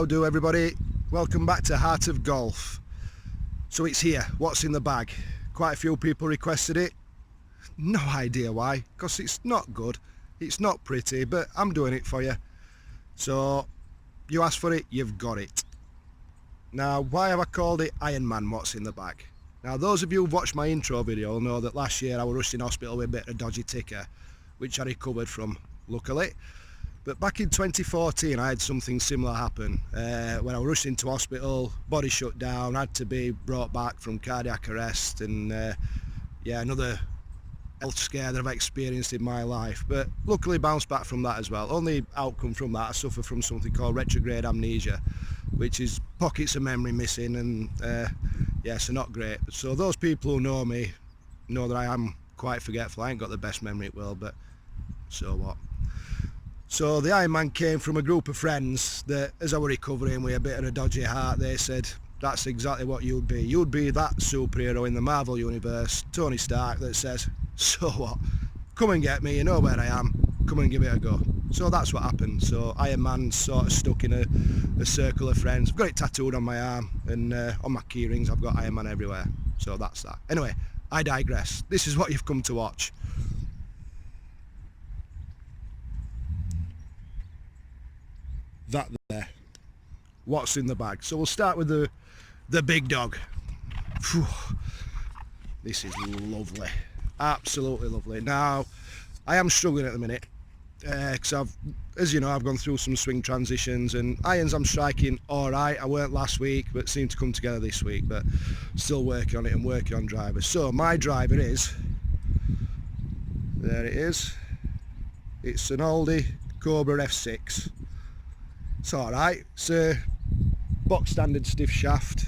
How do everybody? Welcome back to Heart of Golf. So it's here, what's in the bag? Quite a few people requested it. No idea why, because it's not good, it's not pretty, but I'm doing it for you. So you asked for it, you've got it. Now, why have I called it Iron Man What's in the Bag? Now, those of you who've watched my intro video know that last year I was rushed in hospital with a bit of a dodgy ticker, which I recovered from, luckily. But back in 2014 I had something similar happen when I was rushed into hospital, body shut down, had to be brought back from cardiac arrest, and yeah, another health scare that I've experienced in my life, but luckily bounced back from that as well. Only outcome from that, I suffer from something called retrograde amnesia, which is pockets of memory missing, and yeah, so not great. So those people who know me know that I am quite forgetful. I ain't got the best memory in the world, but so what. So the Iron Man came from a group of friends that, as I were recovering with a bit of a dodgy heart, they said, that's exactly what you'd be. You'd be that superhero in the Marvel universe, Tony Stark, that says, so what? Come and get me, you know where I am, come and give it a go. So that's what happened. So Iron Man's sort of stuck in a circle of friends. I've got it tattooed on my arm, and on my key rings I've got Iron Man everywhere. So that's that. Anyway, I digress. This is what you've come to watch. That there, what's in the bag. So we'll start with the big dog. Phew. This is lovely, absolutely lovely. Now I am struggling at the minute because I've, as you know, I've gone through some swing transitions, and irons I'm striking alright. I weren't last week, but seemed to come together this week, but still working on it and working on drivers. So my driver is, there it is, it's an oldie Cobra F6. It's alright, it's a box standard stiff shaft,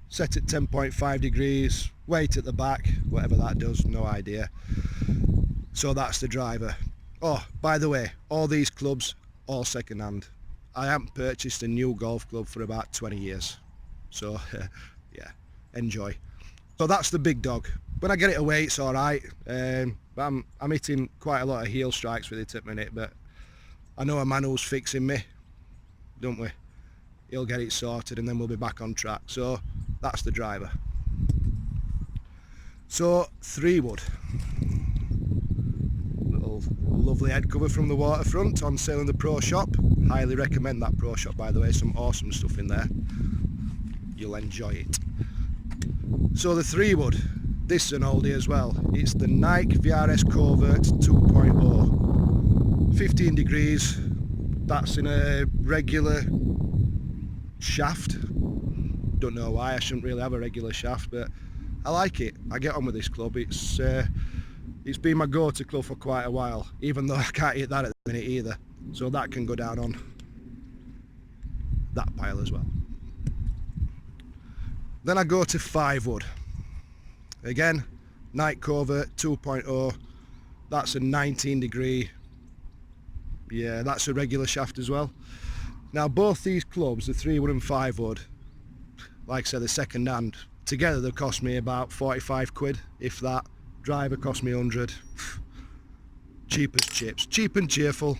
set at 10.5 degrees, weight at the back, whatever that does, no idea. So that's the driver. Oh, by the way, all these clubs, all second hand. I haven't purchased a new golf club for about 20 years. So, yeah, enjoy. So that's the big dog. When I get it away, it's alright, but I'm hitting quite a lot of heel strikes with it at the minute, but I know a man who's fixing me, don't we? He'll get it sorted and then we'll be back on track. So that's the driver. So 3-wood, little lovely head cover from the waterfront, on sale in the Pro Shop. Highly recommend that Pro Shop, by the way, some awesome stuff in there. You'll enjoy it. So the 3-wood, this is an oldie as well. It's the Nike VRS Covert 2.0. 15 degrees, that's in a regular shaft. Don't know why, I shouldn't really have a regular shaft, but I like it. I get on with this club. It's been my go-to club for quite a while, even though I can't hit that at the minute either. So that can go down on that pile as well. Then I go to 5-wood. Again, Nike Covert 2.0. That's a 19 degree. Yeah, that's a regular shaft as well. Now both these clubs, the 3-wood and 5-wood, like I said, the second hand, together they cost me about 45 quid, if that. Driver cost me 100. Cheap as chips, cheap and cheerful,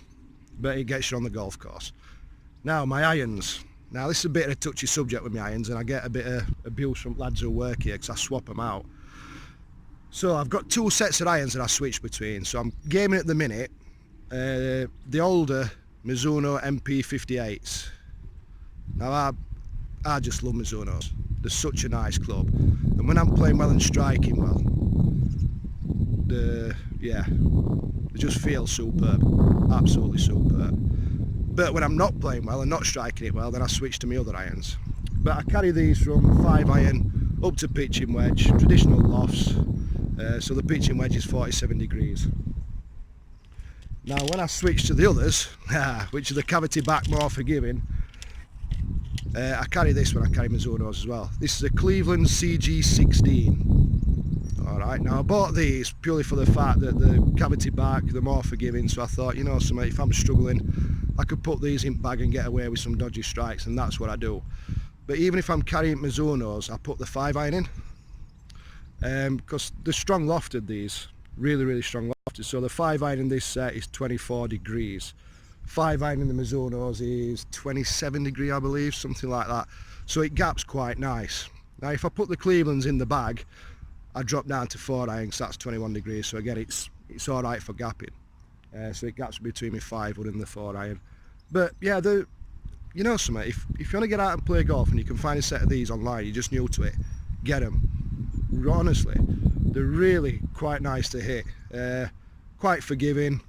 but it gets you on the golf course. Now my irons. Now this is a bit of a touchy subject with my irons, and I get a bit of abuse from lads who work here because I swap them out. So I've got 2 sets of irons that I switch between. So I'm gaming at the minute the older Mizuno MP58s. Now I just love Mizunos. They're such a nice club, and when I'm playing well and striking well, yeah, they just feel superb, absolutely superb. But when I'm not playing well and not striking it well, then I switch to my other irons. But I carry these from 5-iron up to pitching wedge, traditional lofts. So the pitching wedge is 47 degrees. Now when I switch to the others, which are the cavity back, more forgiving, I carry this when I carry Mizunos as well. This is a Cleveland CG16. Alright, now I bought these purely for the fact that the cavity back, they're more forgiving, so I thought, you know something, if I'm struggling, I could put these in bag and get away with some dodgy strikes, and that's what I do. But even if I'm carrying Mizunos, I put the 5-iron in, because the strong lofted, these, really strong lofted. So the 5-iron in this set is 24 degrees. 5 iron in the Mizuno's is 27 degree, I believe, something like that. So it gaps quite nice. Now if I put the Clevelands in the bag, I drop down to 4 iron, so that's 21 degrees. So again, it's all right for gapping. So it gaps between my 5 wood and the 4 iron. But yeah, you know something, if you want to get out and play golf and you can find a set of these online, you're just new to it, get them. Honestly, they're really quite nice to hit, quite forgiving,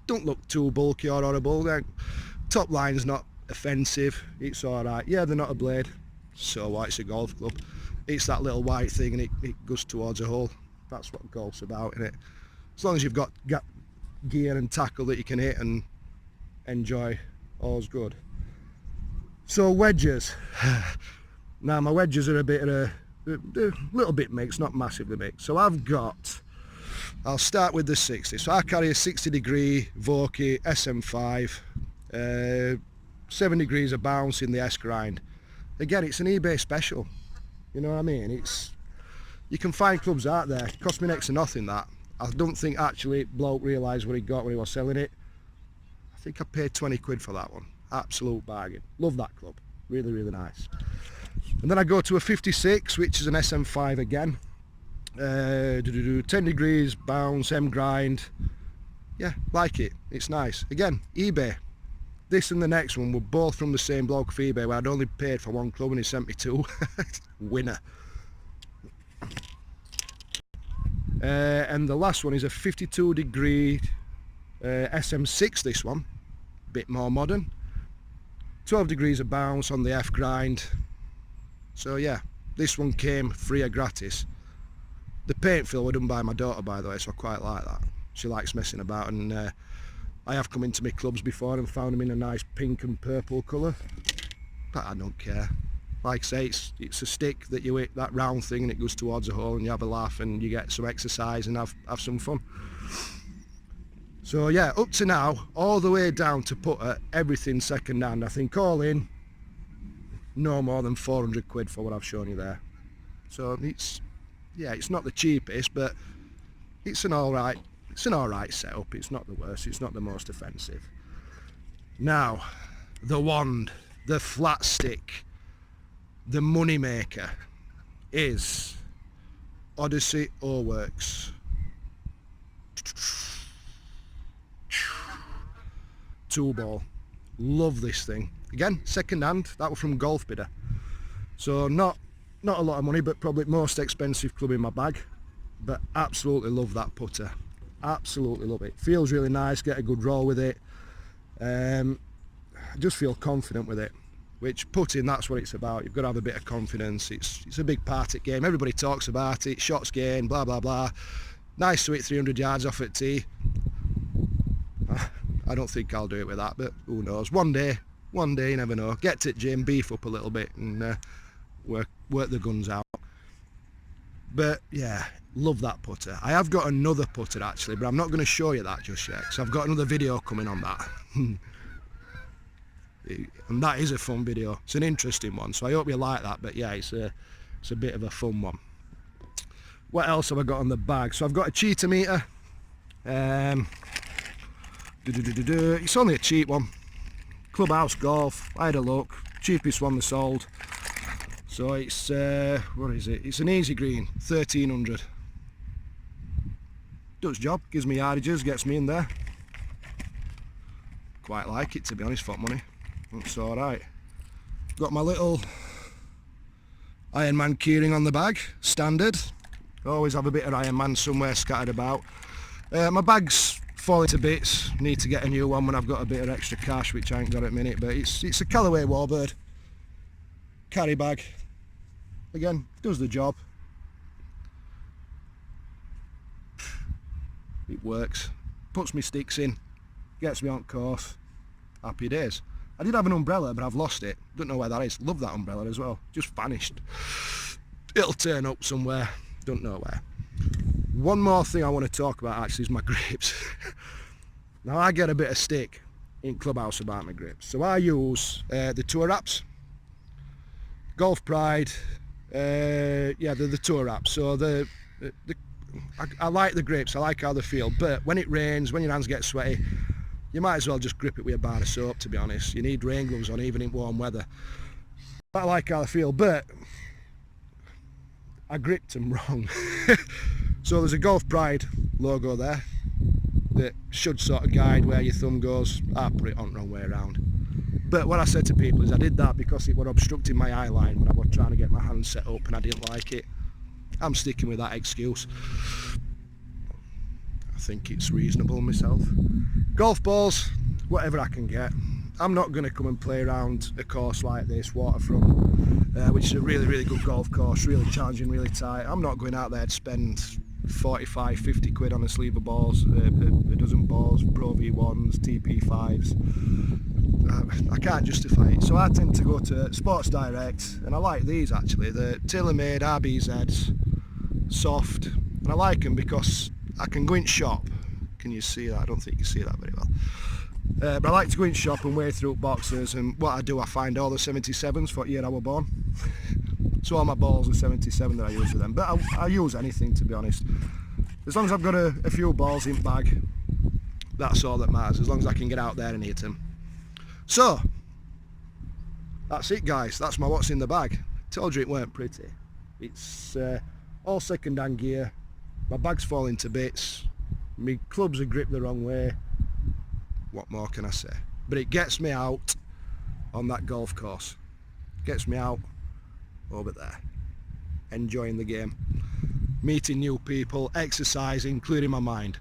don't look too bulky or horrible. Top line's not offensive, it's alright. Yeah, they're not a blade, so what, it's a golf club. It's that little white thing and it goes towards a hole. That's what golf's about, isn't it? As long as you've got gear and tackle that you can hit and enjoy, all's good. So wedges. Now my wedges are a little bit mixed, not massively mixed. So I'll start with the 60. So I carry a 60 degree Vokey SM5, 7 degrees of bounce in the S grind. Again, it's an eBay special. You know what I mean? You can find clubs out there. It cost me next to nothing, that. I don't think actually bloke realised what he got when he was selling it. I think I paid 20 quid for that one. Absolute bargain. Love that club. Really, really nice. And then I go to a 56, which is an SM5 again. 10 degrees, bounce, M grind. Yeah, like it. It's nice. Again, eBay. This and the next one were both from the same bloke off eBay, where I'd only paid for one club and he sent me 2. Winner. And the last one is a 52 degree SM6, this one. Bit more modern. 12 degrees of bounce on the F grind. So yeah, this one came free or gratis. The paint fill were done by my daughter, by the way, so I quite like that. She likes messing about, and I have come into my clubs before and found them in a nice pink and purple colour, but I don't care. Like I say, it's a stick that you hit, that round thing, and it goes towards a hole and you have a laugh and you get some exercise and have some fun. So yeah, up to now, all the way down to putter, everything second hand. I think all in, no more than 400 quid for what I've shown you there. So it's not the cheapest, but it's an alright setup. It's not the worst, it's not the most offensive. Now, the wand, the flat stick, the money maker is Odyssey O-Works. 2-ball. Love this thing. Again, second hand, that was from Golf Bidder. So not a lot of money, but probably most expensive club in my bag. But absolutely love that putter. Absolutely love it. Feels really nice, get a good roll with it. I just feel confident with it. Which putting, that's what it's about. You've got to have a bit of confidence. It's a big part of the game. Everybody talks about it. Shots gained, blah blah blah. Nice to hit 300 yards off at tee. I don't think I'll do it with that, but who knows? One day, you never know. Get to the gym, beef up a little bit, and work the guns out. But yeah, love that putter. I have got another putter actually, but I'm not going to show you that just yet. So I've got another video coming on that. And that is a fun video. It's an interesting one, so I hope you like that. But yeah, it's a bit of a fun one. What else have I got on the bag? So I've got a cheater meter. It's only a cheap one. Clubhouse Golf. I had a look. Cheapest one they sold. So it's what is it? It's an easy green, 1300. Does job. Gives me yardages. Gets me in there. Quite like it, to be honest. For money. It's alright. Got my little Ironman keyring on the bag, standard. Always have a bit of Ironman somewhere scattered about. My bag's falling to bits, need to get a new one when I've got a bit of extra cash, which I ain't got at the minute, but it's a Callaway Warbird. Carry bag. Again, does the job. It works. Puts me sticks in, gets me on course. Happy days. I did have an umbrella, but I've lost it. Don't know where that is. Love that umbrella as well. Just vanished. It'll turn up somewhere. Don't know where. One more thing I want to talk about actually is my grips. Now I get a bit of stick in Clubhouse about my grips. So I use the Tour Wraps. Golf Pride. Yeah, the Tour Wraps. So I like the grips. I like how they feel. But when it rains, when your hands get sweaty, you might as well just grip it with a bar of soap, to be honest. You need rain gloves on even in warm weather. I like how I feel, but I gripped them wrong. So there's a Golf Pride logo there that should sort of guide where your thumb goes. I put it on the wrong way around. But what I said to people is I did that because it was obstructing my eye line when I was trying to get my hand set up and I didn't like it. I'm sticking with that excuse. I think it's reasonable myself. Golf balls, whatever I can get. I'm not going to come and play around a course like this, Waterfront, which is a really, really good golf course, really challenging, really tight. I'm not going out there to spend 45, 50 quid on a sleeve of balls, a dozen balls, Pro V1s, TP5s. I can't justify it. So I tend to go to Sports Direct, and I like these actually. They're tailor-made RBZs, soft, and I like them because I can go in shop. Can you see that? I don't think you can see that very well. But I like to go in shop and weigh through boxes, and what I do, I find all the 77s for the year I was born. So all my balls are 77 that I use with them. But I use anything, to be honest. As long as I've got a few balls in bag, that's all that matters, as long as I can get out there and hit them. So, that's it guys, that's my what's in the bag. Told you it weren't pretty. It's all second-hand gear, my bag's falling to bits, my clubs are gripped the wrong way. What more can I say? But it gets me out on that golf course. Gets me out over there, enjoying the game, meeting new people, exercising, clearing my mind.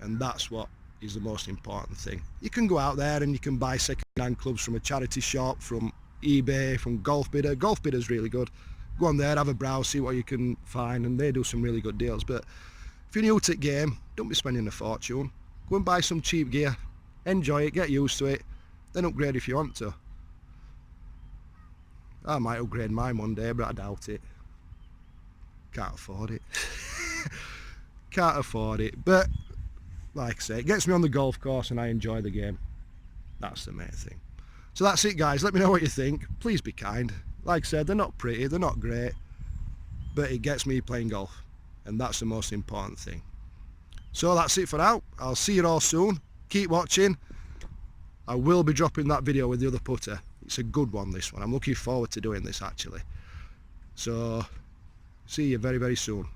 And that's what is the most important thing. You can go out there and you can buy second-hand clubs from a charity shop, from eBay, from Golf Bidder. Golf Bidder's really good. Go on there, have a browse, see what you can find, and they do some really good deals. But if you're new to the game, don't be spending a fortune. Go and buy some cheap gear, enjoy it, get used to it, then upgrade if you want to. I might upgrade mine one day, but I doubt it. Can't afford it. Can't afford it, but like I say, it gets me on the golf course and I enjoy the game. That's the main thing. So that's it guys, let me know what you think. Please be kind. Like I said, they're not pretty, they're not great, but it gets me playing golf, and that's the most important thing. So that's it for now. I'll see you all soon. Keep watching. I will be dropping that video with the other putter. It's a good one, this one. I'm looking forward to doing this actually. So see you very, very soon.